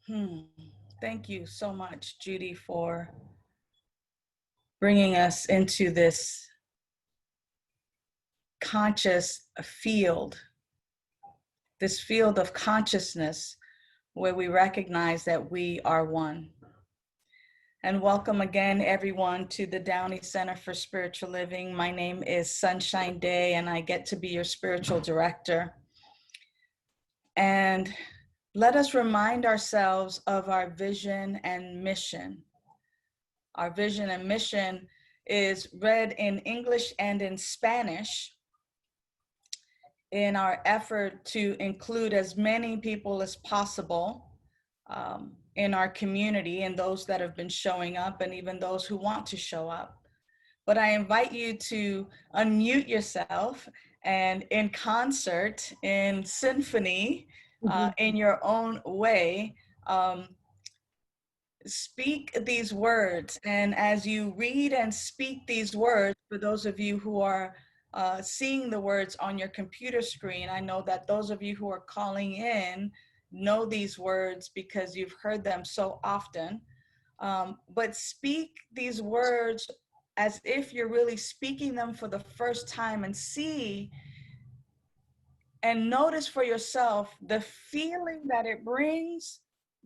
Hmm. Thank you so much, Judy, for bringing us into this conscious field, this field of consciousness where we recognize that we are one. And welcome again, everyone, to the Downey Center for Spiritual Living. My name is Sunshine Daye, and I get to be your spiritual director. And let us remind ourselves of our vision and mission. Our vision and mission is read in English and in Spanish in our effort to include as many people as possible in our community, and those that have been showing up and even those who want to show up. But I invite you to unmute yourself and in concert, in symphony, in your own way, speak these words. And as you read and speak these words, for those of you who are seeing the words on your computer screen, I know that those of you who are calling in know these words because you've heard them so often. But speak these words as if you're really speaking them for the first time, and see and notice for yourself the feeling that it brings,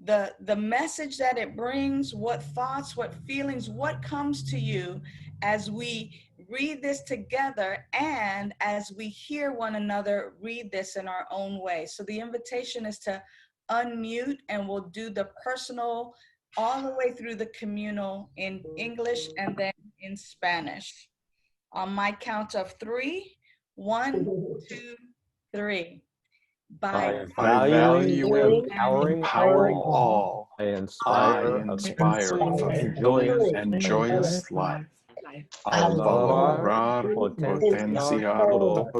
the message that it brings, what thoughts, what feelings, what comes to you as we read this together and as we hear one another read this in our own way. So the invitation is to unmute, and we'll do the personal all the way through the communal in English and then in Spanish. On my count of 3, 1, 2, 3. By valuing and empowering all, I I inspire a inspire a fulfilling and joyous life. Al valorar potenciar todo,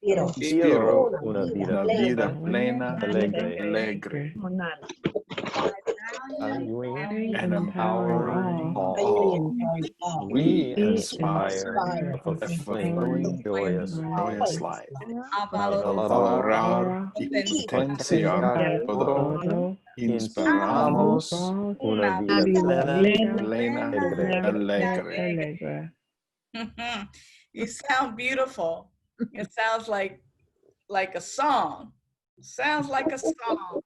inspiro una vida una vida plena y alegre, alegre, valuing and and empowering empowering all. all. We We inspire inspire a a fulfilling, fulfilling joyous and life. joyous life. a Al Valorar valorar y potenciar potenciar todo, todo, inspiramos inspiramos una vida vida plena plena y y alegre. alegre. You sound beautiful. It sounds like a song. Sounds like a song.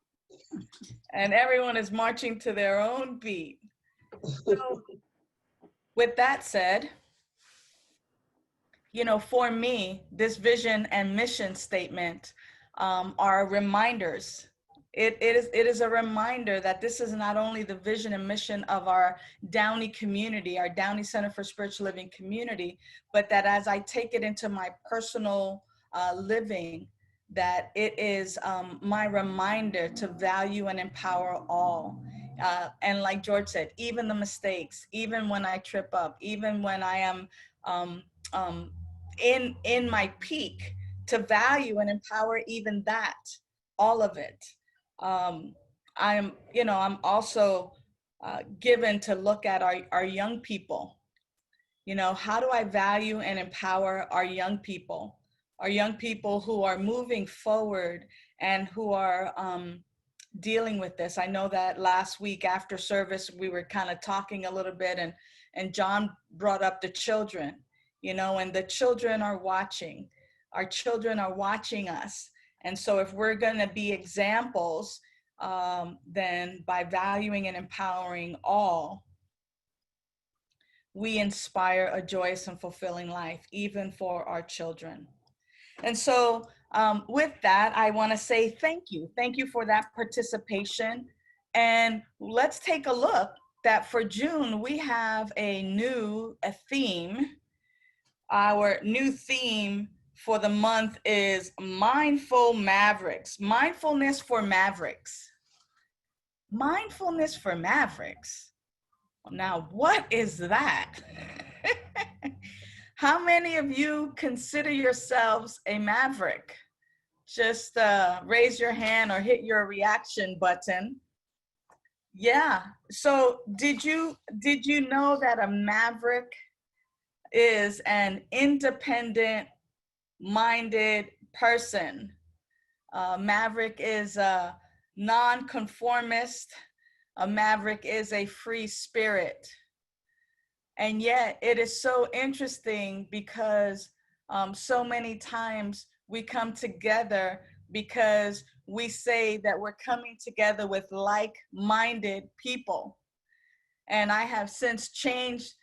And everyone is marching to their own beat. So with that said, you know, for me, this vision and mission statement are reminders. It is a reminder that this is not only the vision and mission of our Downey community, our Downey Center for Spiritual Living community, but that as I take it into my personal living, that it is my reminder to value and empower all. And like George said, even the mistakes, even when I trip up, even when I am um, um, in my peak, to value and empower even that, all of it. I'm also given to look at our young people. You know, how do I value and empower our young people who are moving forward and who are dealing with this? I know that last week after service, we were kind of talking a little bit, and John brought up the children, you know, and the children are watching. Our children are watching us. And so if we're going to be examples, then by valuing and empowering all, we inspire a joyous and fulfilling life, even for our children. And so with that, I want to say thank you. Thank you for that participation. And let's take a look that for June, we have a theme. Our new theme for the month is Mindful Mavericks. Mindfulness for Mavericks. Mindfulness for Mavericks. Now, what is that? How many of you consider yourselves a maverick? Just raise your hand or hit your reaction button. Yeah. So did you know that a maverick is an independent minded person? Maverick is non-conformist. A maverick is a free spirit. And yet it is so interesting because so many times we come together because we say that we're coming together with like-minded people. And I have since changed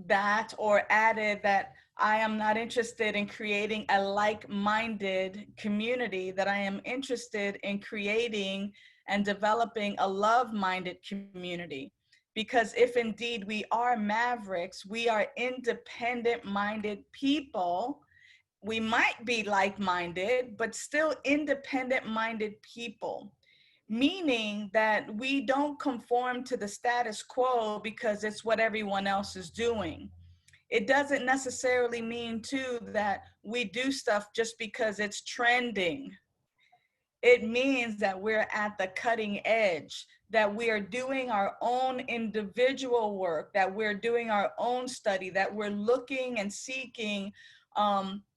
that or added that I am not interested in creating a like-minded community, that I am interested in creating and developing a love-minded community. Because if indeed we are mavericks, we are independent-minded people. We might be like-minded, but still independent-minded people, meaning that we don't conform to the status quo because it's what everyone else is doing. It doesn't necessarily mean too that we do stuff just because it's trending. It means that we're at the cutting edge, that we are doing our own individual work, that we're doing our own study, that we're looking and seeking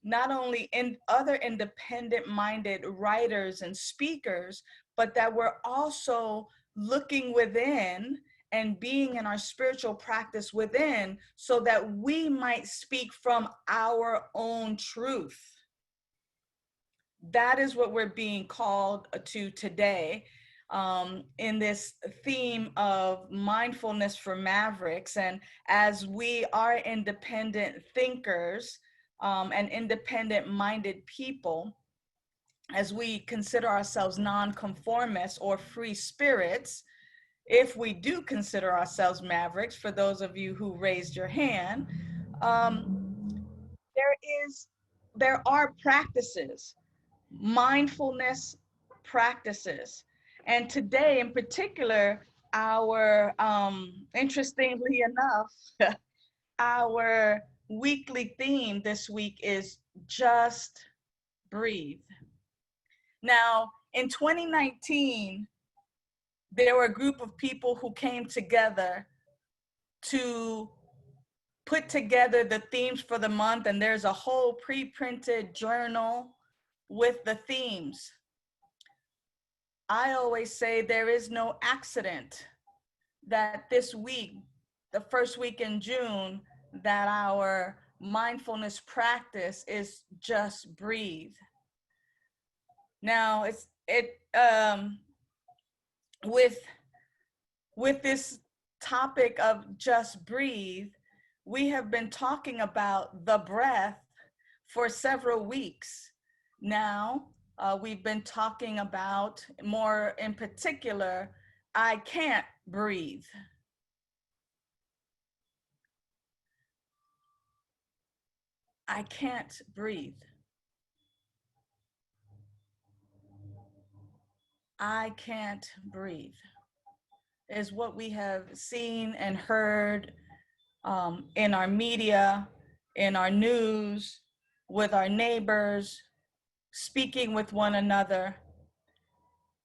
not only in other independent-minded writers and speakers, but that we're also looking within and being in our spiritual practice within so that we might speak from our own truth. That is what we're being called to today in this theme of mindfulness for mavericks. And as we are independent thinkers and independent minded people, as we consider ourselves non-conformists or free spirits, if we do consider ourselves mavericks, for those of you who raised your hand, there are practices, mindfulness practices. And today in particular, our, interestingly enough, our weekly theme this week is just breathe. Now, in 2019, there were a group of people who came together to put together the themes for the month, and there's a whole pre-printed journal with the themes. I always say there is no accident that this week, the first week in June, that our mindfulness practice is just breathe. Now, with this topic of just breathe, we have been talking about the breath for several weeks now. We've been talking about, more in particular, I can't breathe. I can't breathe. I can't breathe is what we have seen and heard in our media, in our news, with our neighbors, speaking with one another.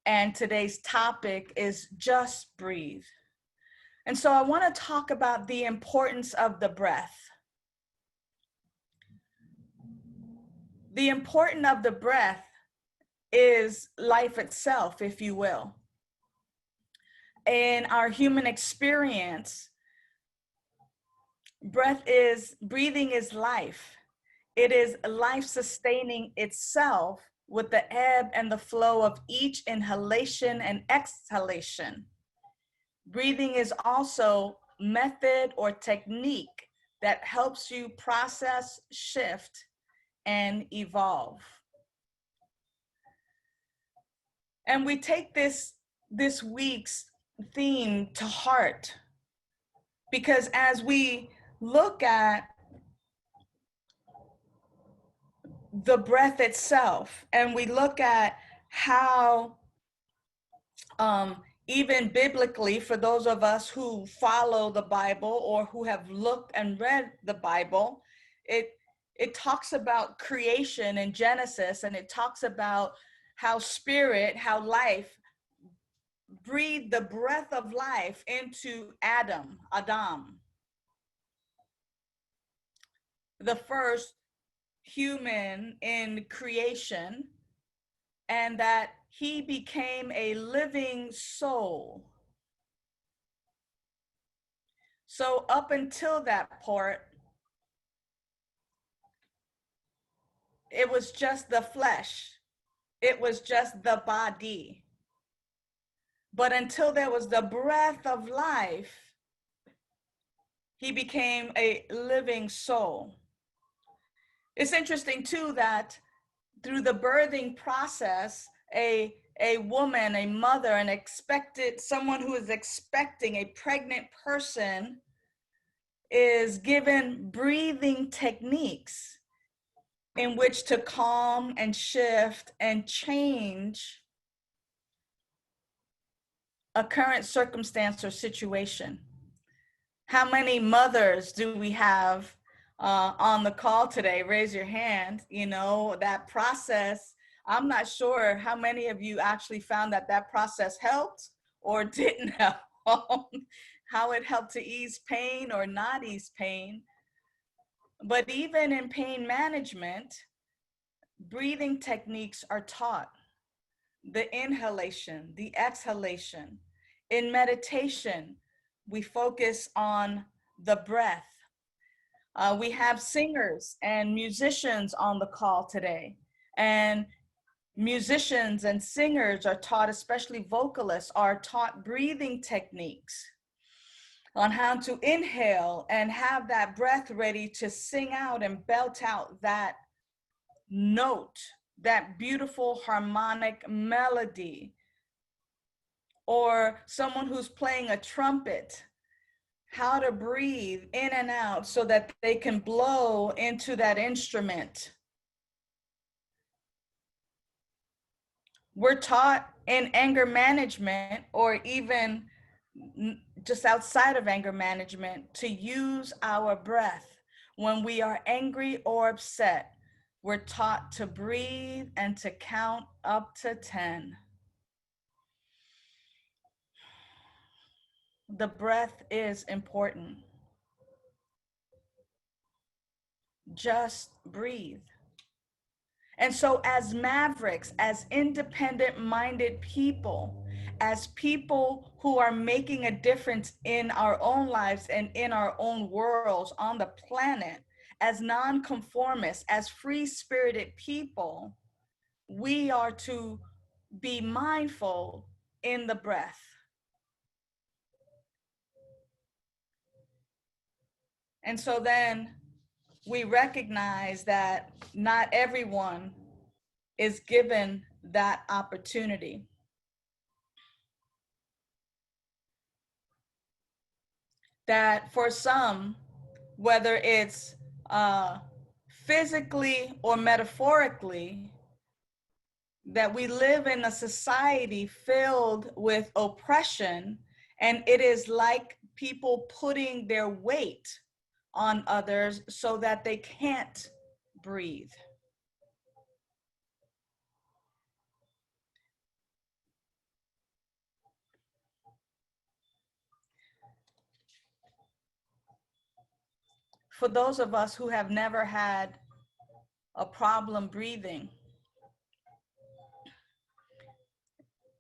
And today's topic is just breathe. And so I want to talk about the importance of the breath. The importance of the breath is life itself, if you will. In our human experience, breathing is life. It is life sustaining itself with the ebb and the flow of each inhalation and exhalation. Breathing is also method or technique that helps you process, shift, and evolve. And we take this week's theme to heart, because as we look at the breath itself and we look at how even biblically, for those of us who follow the Bible or who have looked and read the Bible, it talks about creation in Genesis, and it talks about how spirit, how life breathed the breath of life into Adam, the first human in creation, and that he became a living soul. So up until that part, it was just the flesh. It was just the body. But until there was the breath of life, he became a living soul. It's interesting too that through the birthing process, a woman, a mother, someone who is expecting, a pregnant person, is given breathing techniques in which to calm and shift and change a current circumstance or situation. How many mothers do we have on the call today? Raise your hand. You know, that process, I'm not sure how many of you actually found that that process helped or didn't help, how it helped to ease pain or not ease pain. But even in pain management, breathing techniques are taught. The inhalation, the exhalation. In meditation, we focus on the breath. We have singers and musicians on the call today. And musicians and singers are taught, especially vocalists, are taught breathing techniques on how to inhale and have that breath ready to sing out and belt out that note, that beautiful harmonic melody. Or someone who's playing a trumpet, how to breathe in and out so that they can blow into that instrument. We're taught in anger management, or even just outside of anger management, to use our breath. When we are angry or upset, we're taught to breathe and to count up to 10. The breath is important. Just breathe. And so as mavericks, as independent-minded people, as people who are making a difference in our own lives and in our own worlds on the planet, as nonconformists, as free-spirited people, we are to be mindful in the breath. And so then we recognize that not everyone is given that opportunity. That for some, whether it's physically or metaphorically, that we live in a society filled with oppression, and it is like people putting their weight on others so that they can't breathe. For those of us who have never had a problem breathing,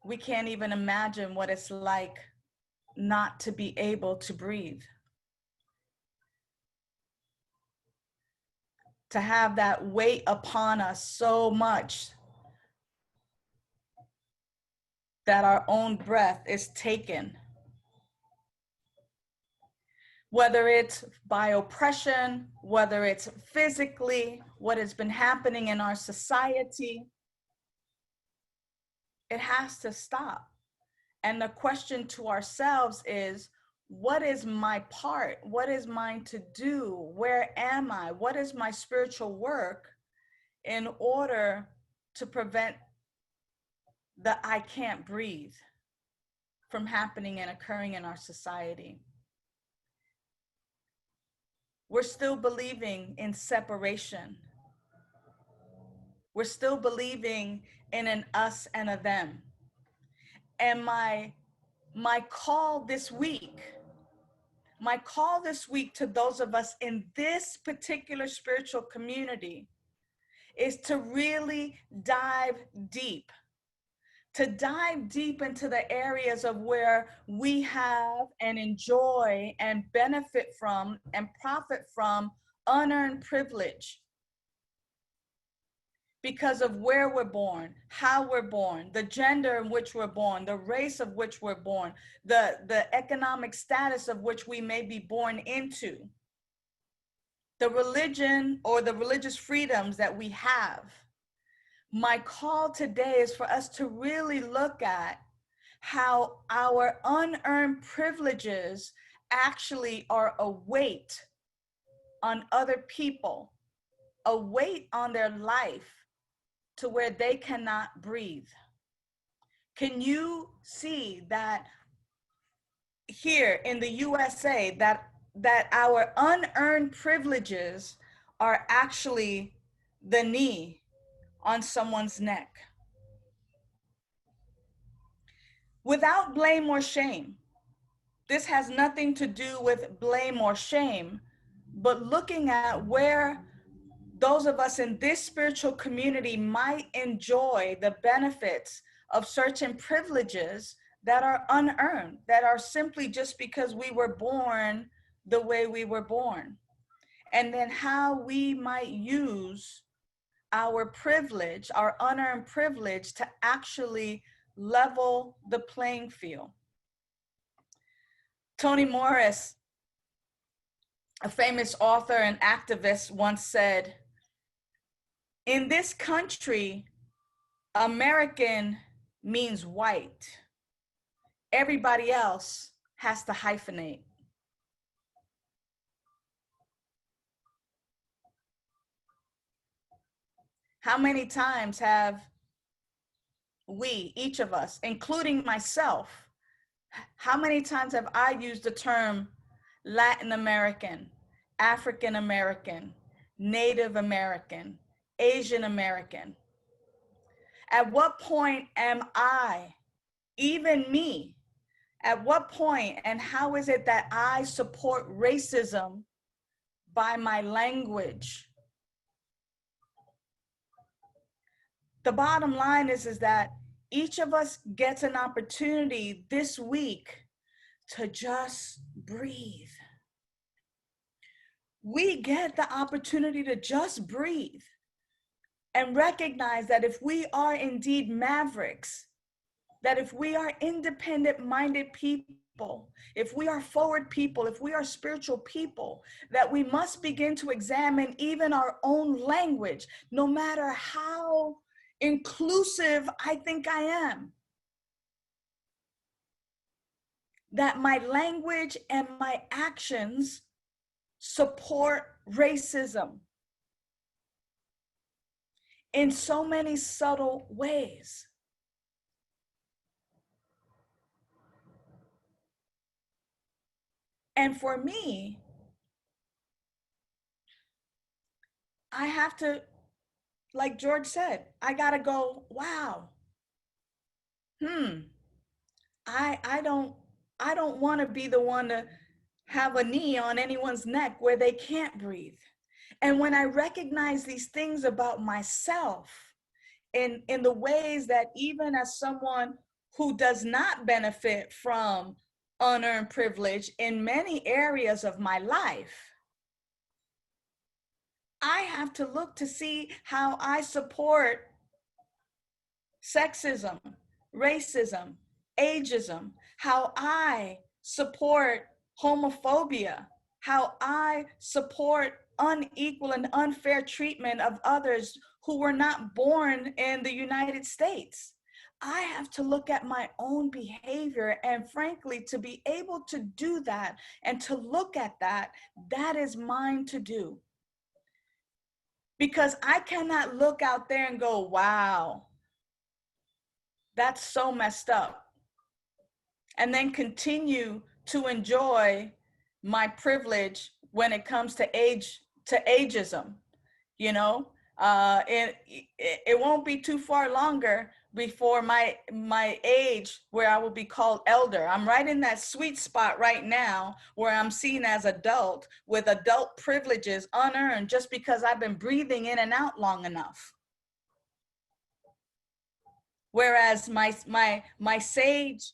we can't even imagine what it's like not to be able to breathe. To have that weight upon us so much that our own breath is taken. Whether it's by oppression, whether it's physically, what has been happening in our society, it has to stop. And the question to ourselves is, what is my part? What is mine to do? Where am I? What is my spiritual work in order to prevent the I can't breathe from happening and occurring in our society? We're still believing in separation. We're still believing in an us and a them. And my call this week to those of us in this particular spiritual community is to really dive deep, to dive deep into the areas of where we have and enjoy and benefit from and profit from unearned privilege because of where we're born, how we're born, the gender in which we're born, the race of which we're born, the economic status of which we may be born into, the religion or the religious freedoms that we have. My call today is for us to really look at how our unearned privileges actually are a weight on other people, a weight on their life to where they cannot breathe. Can you see that here in the USA that our unearned privileges are actually the knee on someone's neck? Without blame or shame. This has nothing to do with blame or shame, but looking at where those of us in this spiritual community might enjoy the benefits of certain privileges that are unearned, that are simply just because we were born the way we were born. And then how we might use our privilege, our unearned privilege, to actually level the playing field. Toni Morris, a famous author and activist, once said, "In this country, American means white. Everybody else has to hyphenate." How many times have we, each of us, including myself, how many times have I used the term Latin American, African American, Native American, Asian American? At what point am I, even me, at what point and how is it that I support racism by my language? The bottom line is that each of us gets an opportunity this week to just breathe. We get the opportunity to just breathe and recognize that if we are indeed mavericks, that if we are independent-minded people, if we are forward people, if we are spiritual people, that we must begin to examine even our own language, no matter how inclusive I think I am. That my language and my actions support racism in so many subtle ways. And for me, I have to, like George said, I gotta go, wow. I don't want to be the one to have a knee on anyone's neck where they can't breathe. And when I recognize these things about myself in the ways that even as someone who does not benefit from unearned privilege in many areas of my life, I have to look to see how I support sexism, racism, ageism, how I support homophobia, how I support unequal and unfair treatment of others who were not born in the United States. I have to look at my own behavior, and frankly, to be able to do that and to look at that, that is mine to do. Because I cannot look out there and go, wow, that's so messed up, and then continue to enjoy my privilege when it comes to ageism. You know, it won't be too far longer before my age where I will be called elder. I'm right in that sweet spot right now where I'm seen as adult with adult privileges unearned just because I've been breathing in and out long enough. Whereas my sage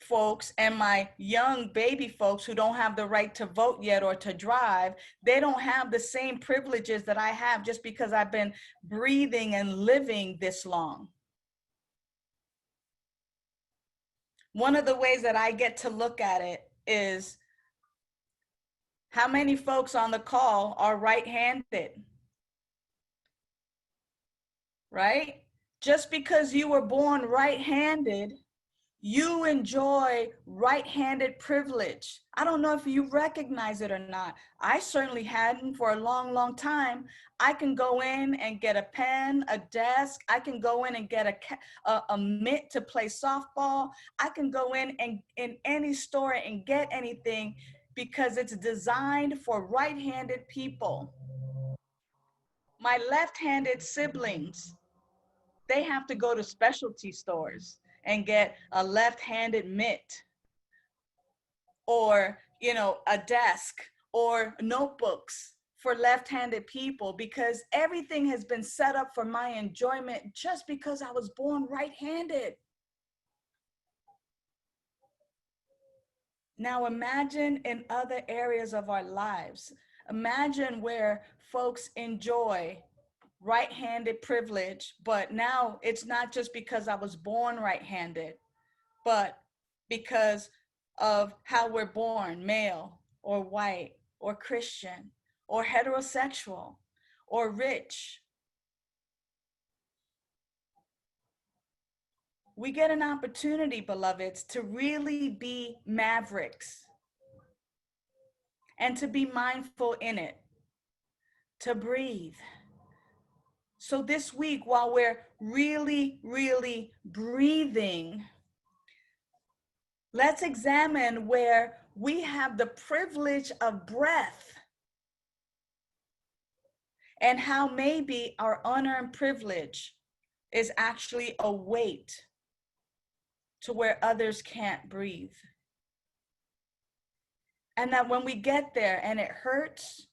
folks and my young baby folks who don't have the right to vote yet or to drive, they don't have the same privileges that I have just because I've been breathing and living this long. One of the ways that I get to look at it is how many folks on the call are right-handed, right? Just because you were born right-handed, you enjoy right-handed privilege. I don't know if you recognize it or not. I certainly hadn't for a long, long time. I can go in and get a pen, a desk. I can go in and get a mitt to play softball. I can go in any store and get anything because it's designed for right-handed people. My left-handed siblings, they have to go to specialty stores and get a left-handed mitt or, you know, a desk or notebooks for left-handed people because everything has been set up for my enjoyment just because I was born right-handed. Now imagine in other areas of our lives, imagine where folks enjoy right-handed privilege, but now it's not just because I was born right-handed, but because of how we're born, male or white or Christian or heterosexual or rich. We get an opportunity, beloveds, to really be mavericks and to be mindful in it, to breathe. So this week, while we're really, really breathing, let's examine where we have the privilege of breath and how maybe our unearned privilege is actually a weight to where others can't breathe. And that when we get there and it hurts,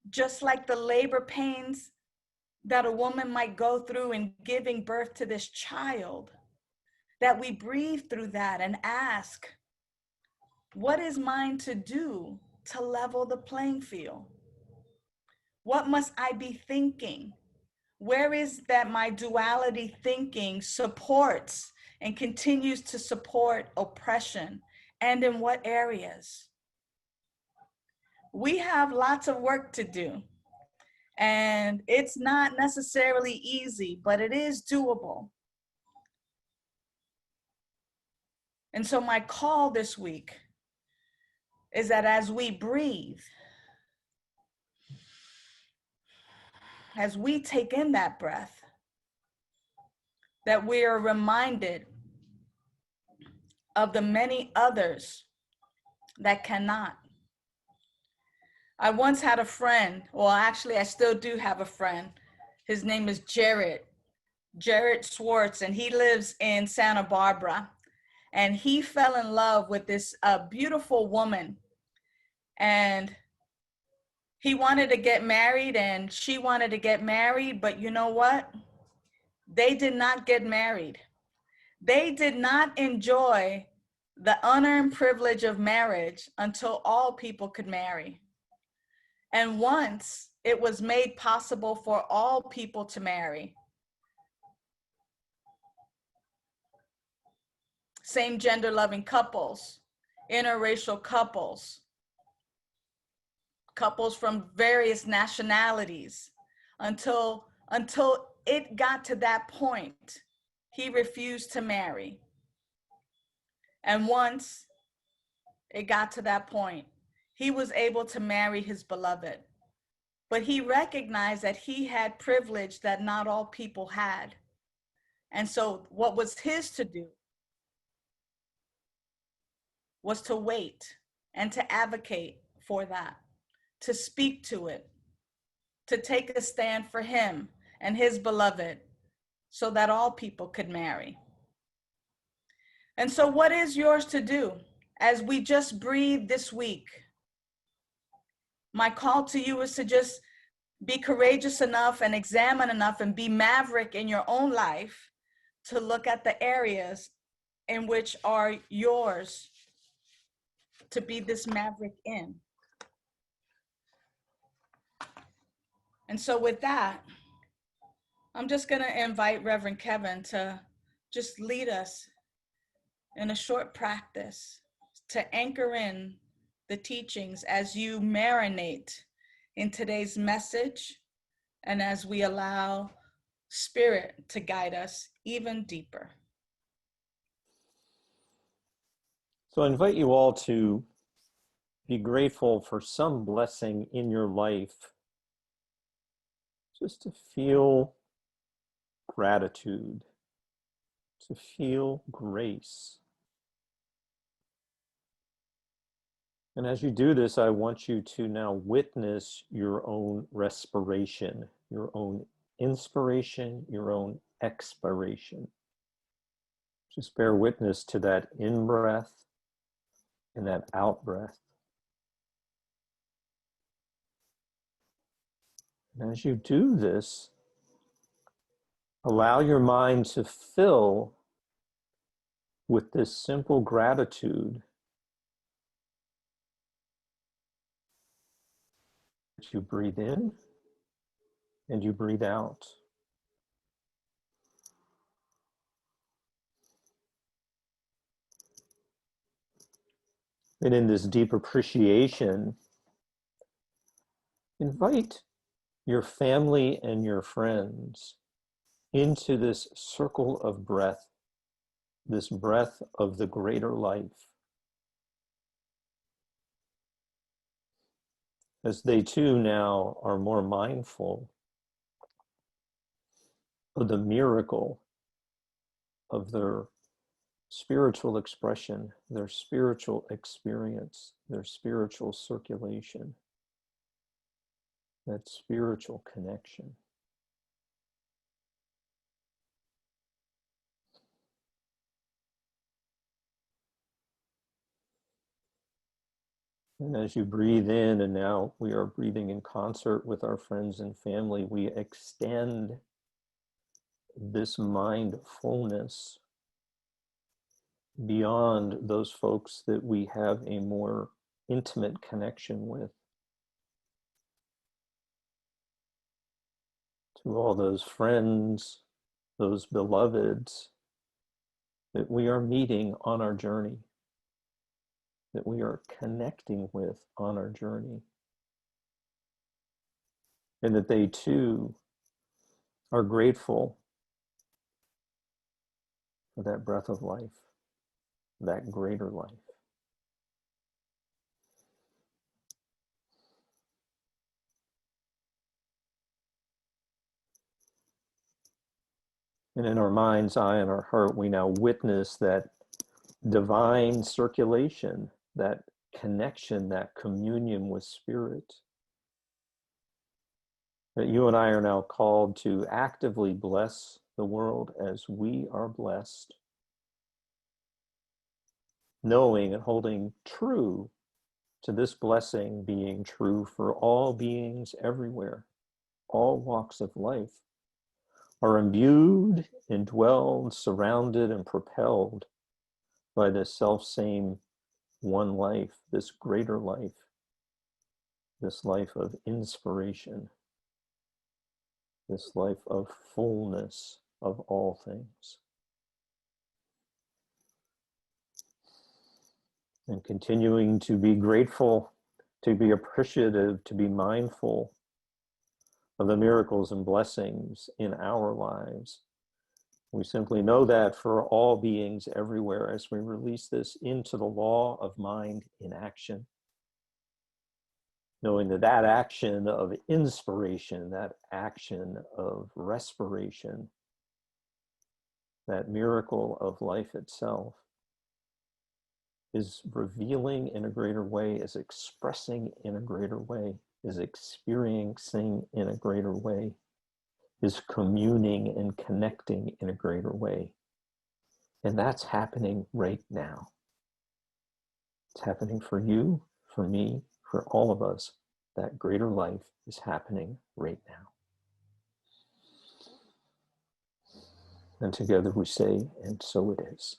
just like the labor pains that a woman might go through in giving birth to this child, that we breathe through that and ask, what is mine to do to level the playing field? What must I be thinking? Where is that my duality thinking supports and continues to support oppression, and in what areas? We have lots of work to do. And it's not necessarily easy, but it is doable. And so my call this week is that as we breathe, as we take in that breath, that we are reminded of the many others that cannot. I once had a friend, well, actually, I still do have a friend. His name is Jared Swartz, and he lives in Santa Barbara. And he fell in love with this beautiful woman. And he wanted to get married and she wanted to get married, but you know what? They did not get married. They did not enjoy the unearned privilege of marriage until all people could marry. And once it was made possible for all people to marry, same gender loving couples, interracial couples, couples from various nationalities, until it got to that point, he refused to marry. And once it got to that point, he was able to marry his beloved. But he recognized that he had privilege that not all people had. And so what was his to do was to wait and to advocate for that, to speak to it, to take a stand for him and his beloved so that all people could marry. And so what is yours to do as we just breathe this week? My call to you is to just be courageous enough and examine enough and be maverick in your own life to look at the areas in which are yours to be this maverick in. And so with that, I'm just going to invite Reverend Kevin to just lead us in a short practice to anchor in the teachings as you marinate in today's message and as we allow Spirit to guide us even deeper. So I invite you all to be grateful for some blessing in your life, just to feel gratitude, to feel grace. And as you do this, I want you to now witness your own respiration, your own inspiration, your own expiration. Just bear witness to that in-breath and that out-breath. And as you do this, allow your mind to fill with this simple gratitude that you breathe in and you breathe out. And in this deep appreciation, invite your family and your friends into this circle of breath, this breath of the greater life, as they too now are more mindful of the miracle of their spiritual expression, their spiritual experience, their spiritual circulation, that spiritual connection. And as you breathe in, and now we are breathing in concert with our friends and family, we extend this mindfulness beyond those folks that we have a more intimate connection with, to all those friends, those beloveds that we are meeting on our journey, that we are connecting with on our journey, and that they too are grateful for that breath of life, that greater life. And in our mind's eye and our heart, we now witness that divine circulation, that connection, that communion with Spirit. That you and I are now called to actively bless the world as we are blessed, knowing and holding true to this blessing being true for all beings everywhere. All walks of life are imbued, indwelled, surrounded, and propelled by this self-same one life, this greater life, this life of inspiration, this life of fullness of all things. And continuing to be grateful, to be appreciative, to be mindful of the miracles and blessings in our lives. We simply know that for all beings everywhere as we release this into the law of mind in action. Knowing that that action of inspiration, that action of respiration, that miracle of life itself is revealing in a greater way, is expressing in a greater way, is experiencing in a greater way, is communing and connecting in a greater way. And that's happening right now. It's happening for you, for me, for all of us. That greater life is happening right now. And together we say, and so it is.